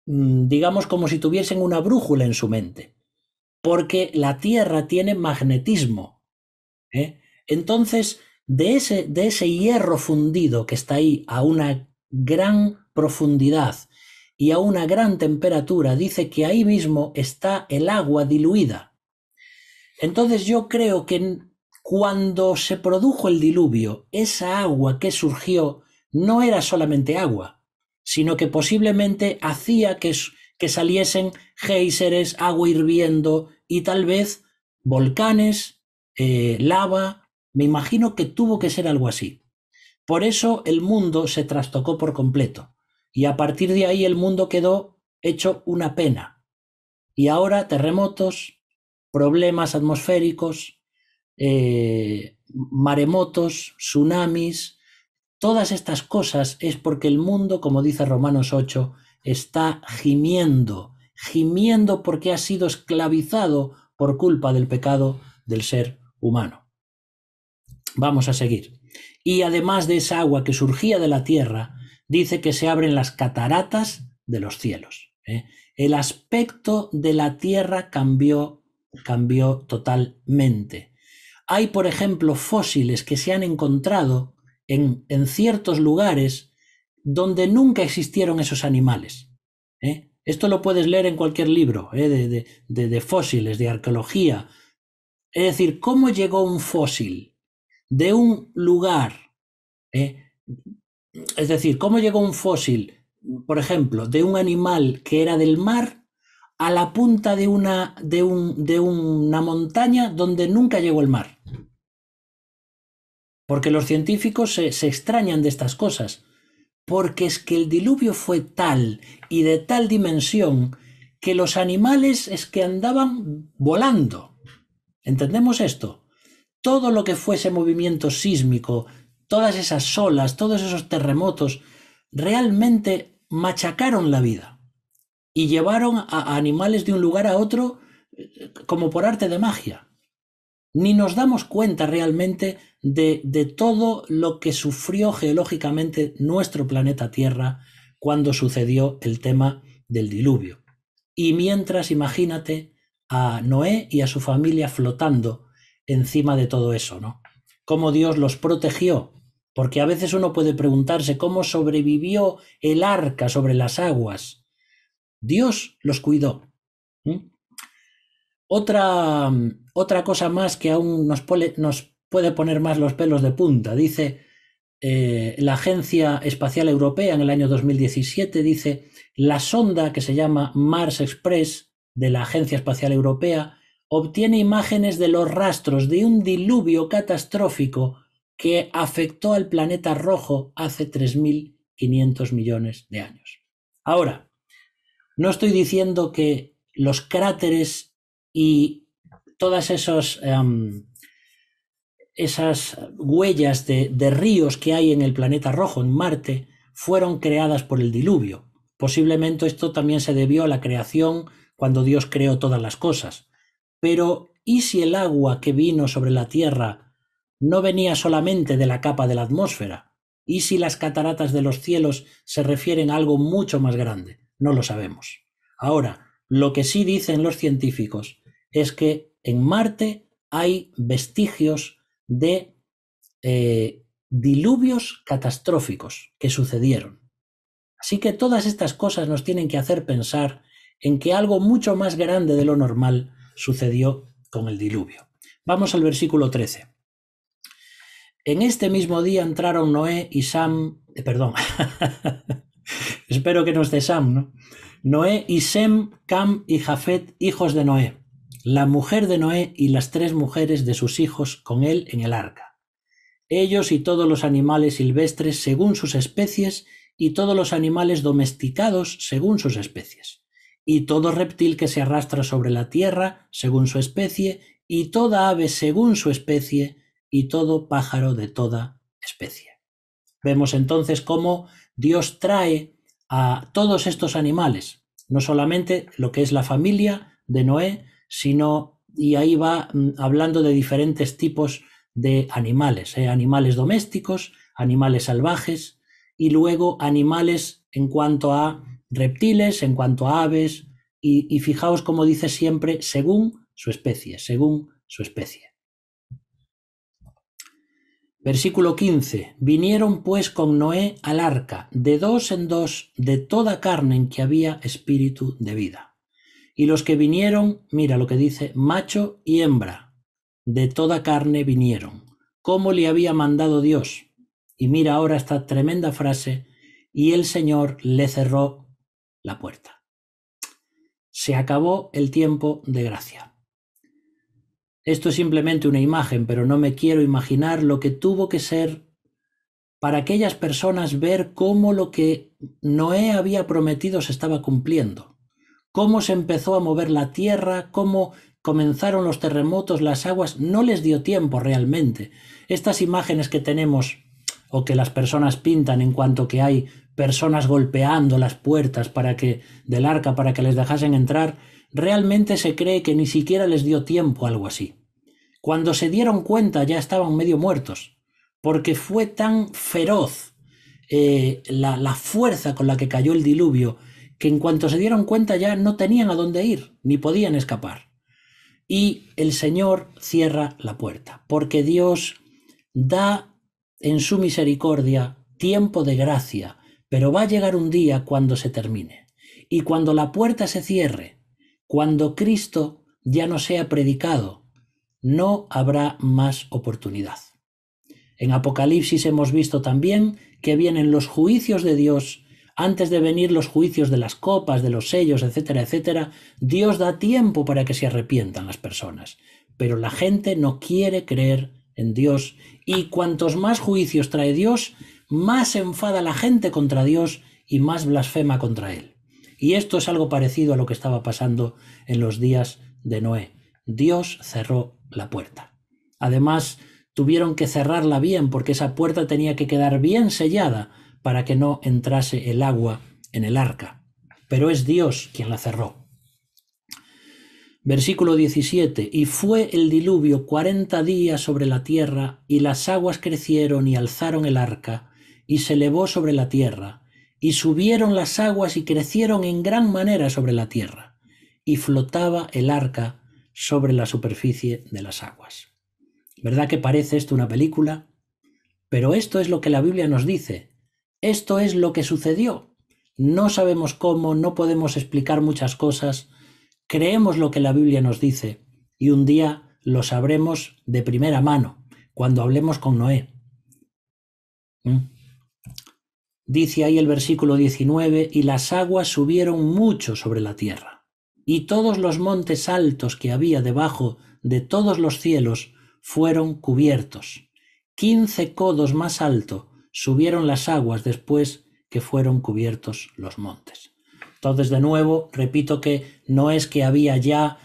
digamos como si tuviesen una brújula en su mente, porque la Tierra tiene magnetismo. Entonces, de ese hierro fundido que está ahí a una gran profundidad y a una gran temperatura, dice que ahí mismo está el agua diluida. Entonces yo creo que cuando se produjo el diluvio, esa agua que surgió no era solamente agua, sino que posiblemente hacía que saliesen géiseres, agua hirviendo y tal vez volcanes, lava. Me imagino que tuvo que ser algo así. Por eso el mundo se trastocó por completo y a partir de ahí el mundo quedó hecho una pena. Y ahora terremotos, problemas atmosféricos, maremotos, tsunamis, todas estas cosas es porque el mundo, como dice Romanos 8, está gimiendo porque ha sido esclavizado por culpa del pecado del ser humano. Vamos a seguir. Y además de esa agua que surgía de la tierra, dice que se abren las cataratas de los cielos. El aspecto de la tierra cambió totalmente. Hay, por ejemplo, fósiles que se han encontrado en ciertos lugares donde nunca existieron esos animales. Esto lo puedes leer en cualquier libro de fósiles, de arqueología. Es decir, ¿cómo llegó un fósil de un lugar? Es decir, ¿cómo llegó un fósil, por ejemplo, de un animal que era del mar a la punta de una montaña donde nunca llegó el mar? Porque los científicos se extrañan de estas cosas, porque es que el diluvio fue tal y de tal dimensión que los animales es que andaban volando. ¿Entendemos esto? Todo lo que fuese movimiento sísmico, todas esas olas, todos esos terremotos, realmente machacaron la vida y llevaron a animales de un lugar a otro como por arte de magia. Ni nos damos cuenta realmente de todo lo que sufrió geológicamente nuestro planeta Tierra cuando sucedió el tema del diluvio. Y mientras, imagínate a Noé y a su familia flotando encima de todo eso, ¿no? Cómo Dios los protegió, porque a veces uno puede preguntarse cómo sobrevivió el arca sobre las aguas. Dios los cuidó. Otra cosa más que aún nos puede poner más los pelos de punta. Dice la Agencia Espacial Europea en el año 2017, dice, la sonda que se llama Mars Express de la Agencia Espacial Europea obtiene imágenes de los rastros de un diluvio catastrófico que afectó al planeta rojo hace 3.500 millones de años. Ahora, no estoy diciendo que los cráteres y todas esas huellas de ríos que hay en el planeta rojo, en Marte, fueron creadas por el diluvio. Posiblemente esto también se debió a la creación cuando Dios creó todas las cosas. Pero, ¿y si el agua que vino sobre la Tierra no venía solamente de la capa de la atmósfera? ¿Y si las cataratas de los cielos se refieren a algo mucho más grande? No lo sabemos. Ahora, lo que sí dicen los científicos es que en Marte hay vestigios de diluvios catastróficos que sucedieron. Así que todas estas cosas nos tienen que hacer pensar en que algo mucho más grande de lo normal sucedió con el diluvio. Vamos al versículo 13. En este mismo día entraron Noé y Sam, espero que no esté Sam, ¿no? Noé y Sem, Cam y Jafet, hijos de Noé, la mujer de Noé y las 3 mujeres de sus hijos con él en el arca. Ellos y todos los animales silvestres según sus especies y todos los animales domesticados según sus especies, y todo reptil que se arrastra sobre la tierra según su especie, y toda ave según su especie, y todo pájaro de toda especie. Vemos entonces cómo Dios trae a todos estos animales, no solamente lo que es la familia de Noé, sino, y ahí va hablando de diferentes tipos de animales, animales domésticos, animales salvajes, y luego animales en cuanto a reptiles, en cuanto a aves, y fijaos como dice siempre, según su especie, según su especie. Versículo 15. Vinieron pues con Noé al arca, de 2 en 2, de toda carne en que había espíritu de vida. Y los que vinieron, mira lo que dice, macho y hembra, de toda carne vinieron, como le había mandado Dios. Y mira ahora esta tremenda frase, y el Señor le cerró la puerta. Se acabó el tiempo de gracia. Esto es simplemente una imagen, pero no me quiero imaginar lo que tuvo que ser para aquellas personas ver cómo lo que Noé había prometido se estaba cumpliendo, cómo se empezó a mover la tierra, cómo comenzaron los terremotos, las aguas. No les dio tiempo realmente. Estas imágenes que tenemos o que las personas pintan en cuanto que hay personas golpeando las puertas del arca para que les dejasen entrar, realmente se cree que ni siquiera les dio tiempo algo así. Cuando se dieron cuenta ya estaban medio muertos, porque fue tan feroz la fuerza con la que cayó el diluvio, que en cuanto se dieron cuenta ya no tenían a dónde ir, ni podían escapar. Y el Señor cierra la puerta, porque Dios da en su misericordia tiempo de gracia, pero va a llegar un día cuando se termine. Y cuando la puerta se cierre, cuando Cristo ya no sea predicado, no habrá más oportunidad. En Apocalipsis hemos visto también que vienen los juicios de Dios. Antes de venir los juicios de las copas, de los sellos, etcétera, etcétera, Dios da tiempo para que se arrepientan las personas. Pero la gente no quiere creer en Dios, y cuantos más juicios trae Dios, más se enfada la gente contra Dios y más blasfema contra Él. Y esto es algo parecido a lo que estaba pasando en los días de Noé. Dios cerró la puerta. Además, tuvieron que cerrarla bien porque esa puerta tenía que quedar bien sellada para que no entrase el agua en el arca. Pero es Dios quien la cerró. Versículo 17. Y fue el diluvio 40 días sobre la tierra, y las aguas crecieron y alzaron el arca, y se elevó sobre la tierra, y subieron las aguas y crecieron en gran manera sobre la tierra, y flotaba el arca sobre la superficie de las aguas. ¿Verdad que parece esto una película? Pero esto es lo que la Biblia nos dice. Esto es lo que sucedió. No sabemos cómo, no podemos explicar muchas cosas. Creemos lo que la Biblia nos dice y un día lo sabremos de primera mano, cuando hablemos con Noé. Dice ahí el versículo 19, y las aguas subieron mucho sobre la tierra, y todos los montes altos que había debajo de todos los cielos fueron cubiertos. 15 codos más alto subieron las aguas después que fueron cubiertos los montes. Entonces, de nuevo, repito que no es que había ya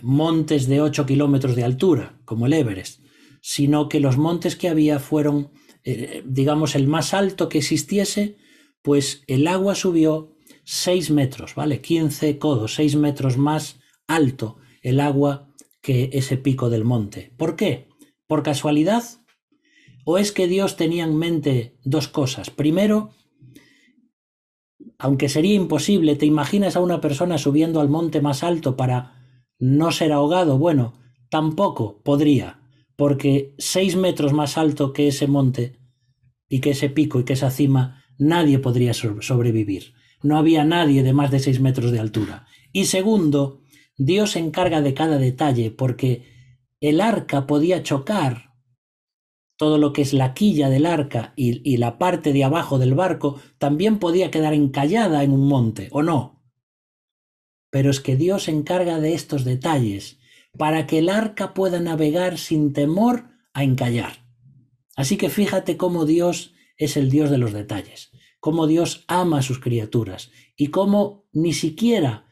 montes de 8 kilómetros de altura, como el Everest, sino que los montes que había fueron, digamos, el más alto que existiese, pues el agua subió 6 metros, ¿vale? 15 codos, 6 metros más alto el agua que ese pico del monte. ¿Por qué? ¿Por casualidad? ¿O es que Dios tenía en mente dos cosas? Primero, aunque sería imposible, ¿te imaginas a una persona subiendo al monte más alto para no ser ahogado? Bueno, tampoco podría, porque 6 metros más alto que ese monte y que ese pico y que esa cima, nadie podría sobrevivir. No había nadie de más de 6 metros de altura. Y segundo, Dios se encarga de cada detalle, porque el arca podía chocar, todo lo que es la quilla del arca y la parte de abajo del barco también podía quedar encallada en un monte, ¿o no? Pero es que Dios se encarga de estos detalles para que el arca pueda navegar sin temor a encallar. Así que fíjate cómo Dios es el Dios de los detalles, cómo Dios ama a sus criaturas y cómo ni siquiera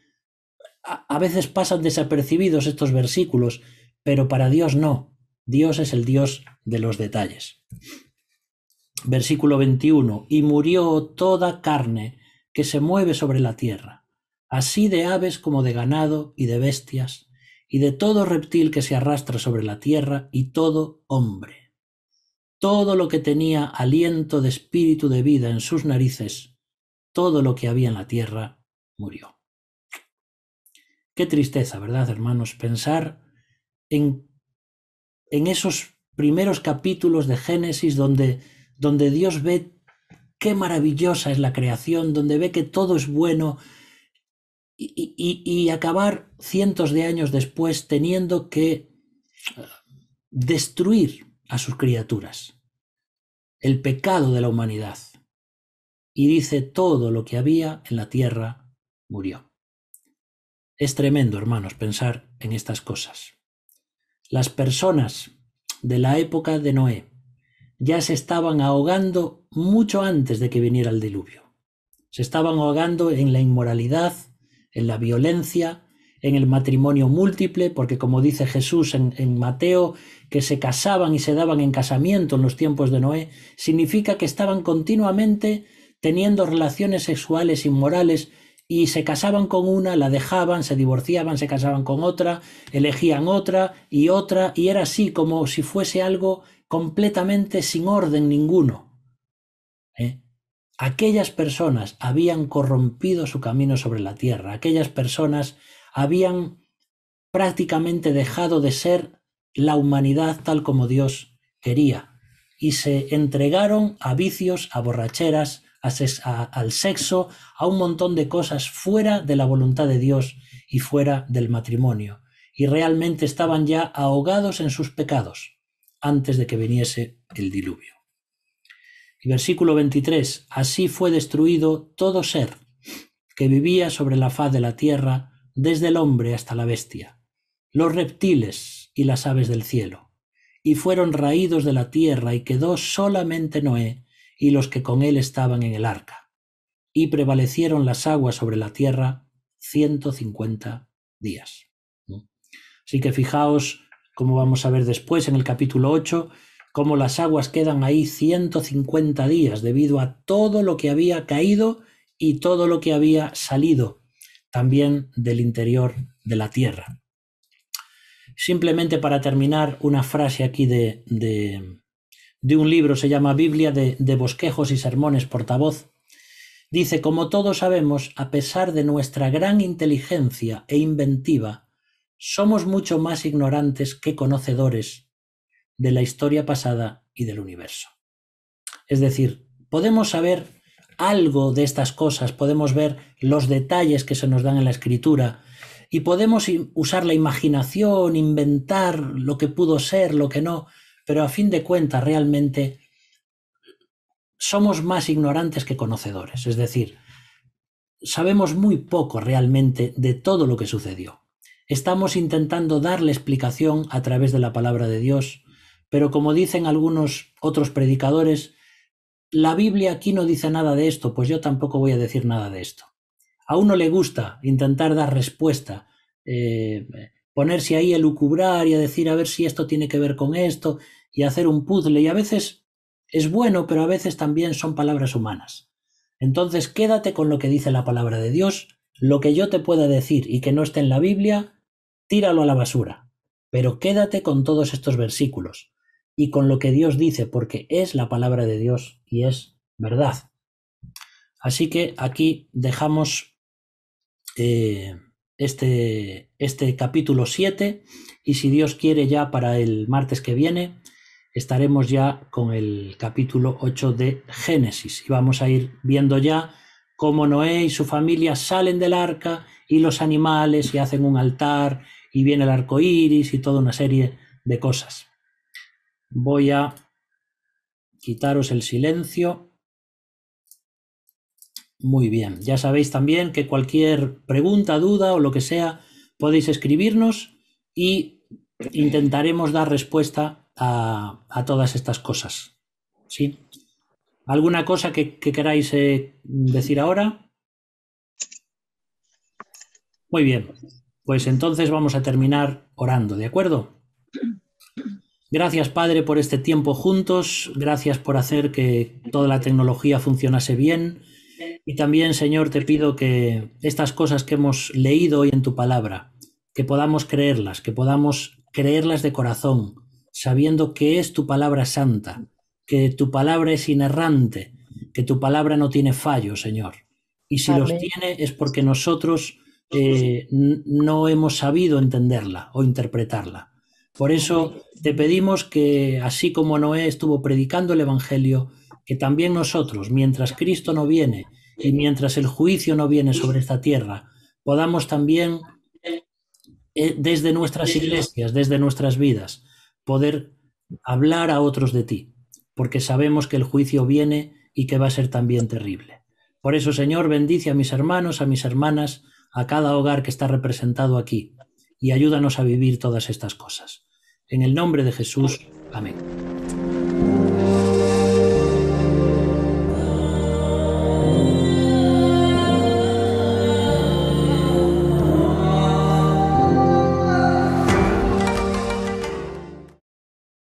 a veces pasan desapercibidos estos versículos, pero para Dios no. Dios es el Dios de los detalles. Versículo 21. Y murió toda carne que se mueve sobre la tierra, así de aves como de ganado y de bestias, y de todo reptil que se arrastra sobre la tierra, y todo hombre. Todo lo que tenía aliento de espíritu de vida en sus narices, todo lo que había en la tierra, murió. Qué tristeza, ¿verdad, hermanos? Pensar en esos primeros capítulos de Génesis donde Dios ve qué maravillosa es la creación, donde ve que todo es bueno, y acabar cientos de años después teniendo que destruir a sus criaturas, el pecado de la humanidad. Y dice, todo lo que había en la tierra murió. Es tremendo, hermanos, pensar en estas cosas. Las personas de la época de Noé ya se estaban ahogando mucho antes de que viniera el diluvio. Se estaban ahogando en la inmoralidad, en la violencia, en el matrimonio múltiple, porque como dice Jesús en Mateo, que se casaban y se daban en casamiento en los tiempos de Noé, significa que estaban continuamente teniendo relaciones sexuales inmorales, y se casaban con una, la dejaban, se divorciaban, se casaban con otra, elegían otra, y era así como si fuese algo completamente sin orden ninguno. Aquellas personas habían corrompido su camino sobre la tierra, aquellas personas habían prácticamente dejado de ser la humanidad tal como Dios quería, y se entregaron a vicios, a borracheras, al sexo, a un montón de cosas fuera de la voluntad de Dios y fuera del matrimonio. Y realmente estaban ya ahogados en sus pecados antes de que viniese el diluvio. Y versículo 23, así fue destruido todo ser que vivía sobre la faz de la tierra, desde el hombre hasta la bestia, los reptiles y las aves del cielo, y fueron raídos de la tierra, y quedó solamente Noé y los que con él estaban en el arca, y prevalecieron las aguas sobre la tierra 150 días. Así que fijaos, como vamos a ver después en el capítulo 8, cómo las aguas quedan ahí 150 días debido a todo lo que había caído y todo lo que había salido también del interior de la tierra. Simplemente para terminar, una frase aquí de un libro, se llama Biblia de bosquejos y sermones portavoz. Dice, como todos sabemos, a pesar de nuestra gran inteligencia e inventiva, somos mucho más ignorantes que conocedores de la historia pasada y del universo. Es decir, podemos saber algo de estas cosas, podemos ver los detalles que se nos dan en la Escritura y podemos usar la imaginación, inventar lo que pudo ser, lo que no, pero a fin de cuentas realmente somos más ignorantes que conocedores. Es decir, sabemos muy poco realmente de todo lo que sucedió. Estamos intentando darle explicación a través de la palabra de Dios, pero como dicen algunos otros predicadores, la Biblia aquí no dice nada de esto, pues yo tampoco voy a decir nada de esto. A uno le gusta intentar dar respuesta, ponerse ahí a lucubrar y a decir a ver si esto tiene que ver con esto y hacer un puzzle, y a veces es bueno, pero a veces también son palabras humanas. Entonces quédate con lo que dice la palabra de Dios. Lo que yo te pueda decir y que no esté en la Biblia, tíralo a la basura, pero quédate con todos estos versículos y con lo que Dios dice, porque es la palabra de Dios y es verdad. Así que aquí dejamos este capítulo 7, y si Dios quiere, ya para el martes que viene estaremos ya con el capítulo 8 de Génesis, y vamos a ir viendo ya cómo Noé y su familia salen del arca y los animales y hacen un altar y viene el arco iris y toda una serie de cosas. Voy a quitaros el silencio. Muy bien, ya sabéis también que cualquier pregunta, duda o lo que sea, podéis escribirnos y intentaremos dar respuesta a todas estas cosas. ¿Sí? ¿Alguna cosa que queráis decir ahora? Muy bien, pues entonces vamos a terminar orando, ¿de acuerdo? Gracias, Padre, por este tiempo juntos, gracias por hacer que toda la tecnología funcionase bien, y también, Señor, te pido que estas cosas que hemos leído hoy en tu palabra, que podamos creerlas de corazón, sabiendo que es tu palabra santa, que tu palabra es inerrante, que tu palabra no tiene fallo, Señor. Y si los tiene es porque nosotros no hemos sabido entenderla o interpretarla. Por eso te pedimos que, así como Noé estuvo predicando el Evangelio, que también nosotros, mientras Cristo no viene y mientras el juicio no viene sobre esta tierra, podamos también, desde nuestras iglesias, desde nuestras vidas, poder hablar a otros de ti, porque sabemos que el juicio viene y que va a ser también terrible. Por eso, Señor, bendice a mis hermanos, a mis hermanas, a cada hogar que está representado aquí, y ayúdanos a vivir todas estas cosas. En el nombre de Jesús, amén.